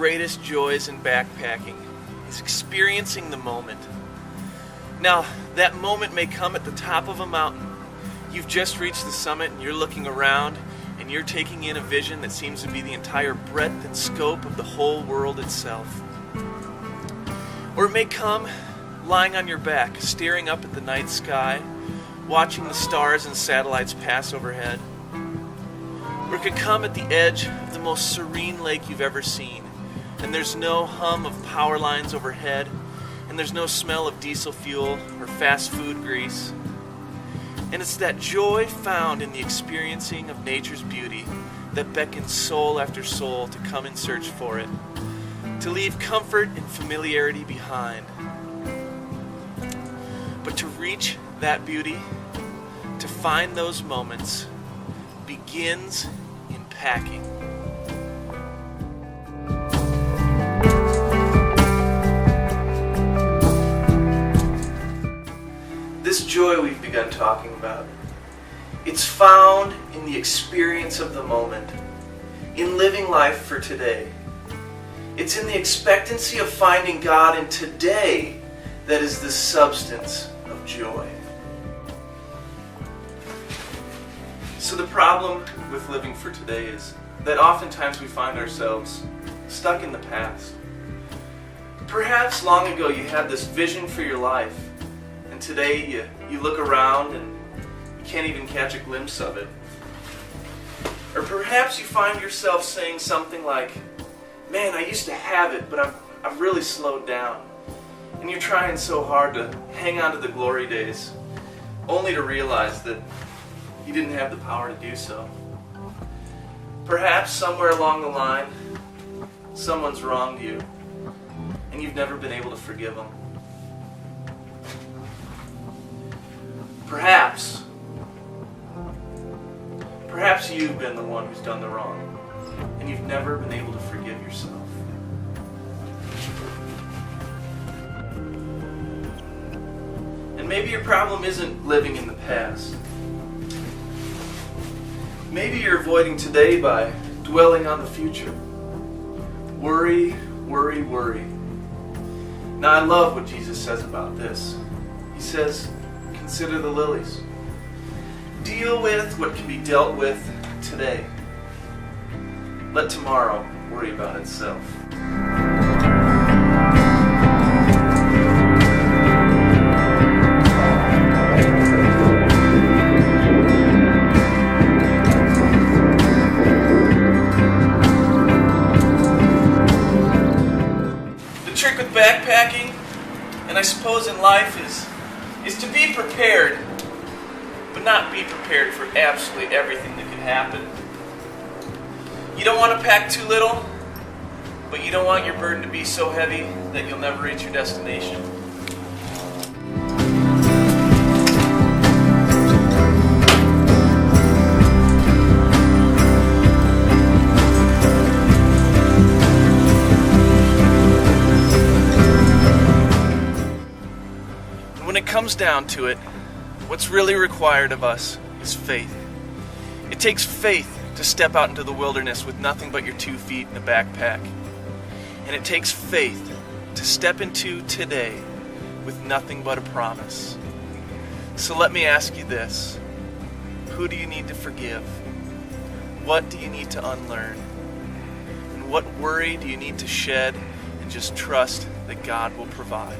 greatest joys in backpacking is experiencing the moment. Now, that moment may come at the top of a mountain. You've just reached the summit and you're looking around and you're taking in a vision that seems to be the entire breadth and scope of the whole world itself. Or it may come lying on your back, staring up at the night sky, watching the stars and satellites pass overhead. Or it could come at the edge of the most serene lake you've ever seen, and there's no hum of power lines overhead, and there's no smell of diesel fuel or fast food grease. And it's that joy found in the experiencing of nature's beauty that beckons soul after soul to come in search for it, to leave comfort and familiarity behind. But to reach that beauty, to find those moments, begins in packing. This joy we've begun talking about, it's found in the experience of the moment, in living life for today. It's in the expectancy of finding God in today that is the substance of joy. So the problem with living for today is that oftentimes we find ourselves stuck in the past. Perhaps long ago you had this vision for your life, and today you look around and you can't even catch a glimpse of it. Or perhaps you find yourself saying something like, "Man, I used to have it, but I've really slowed down." And you're trying so hard to hang on to the glory days, only to realize that you didn't have the power to do so. Perhaps somewhere along the line, someone's wronged you, and you've never been able to forgive them. Perhaps you've been the one who's done the wrong, and you've never been able to forgive yourself. And maybe your problem isn't living in the past. Maybe you're avoiding today by dwelling on the future. Worry, worry, worry. Now I love what Jesus says about this. He says, consider the lilies. Deal with what can be dealt with today. Let tomorrow worry about itself. The trick with backpacking, and I suppose in life, is to be prepared, but not be prepared for absolutely everything that could happen. You don't want to pack too little, but you don't want your burden to be so heavy that you'll never reach your destination. And when it comes down to it, what's really required of us is faith. It takes faith to step out into the wilderness with nothing but your 2 feet in a backpack. And it takes faith to step into today with nothing but a promise. So let me ask you this. Who do you need to forgive? What do you need to unlearn? And what worry do you need to shed and just trust that God will provide?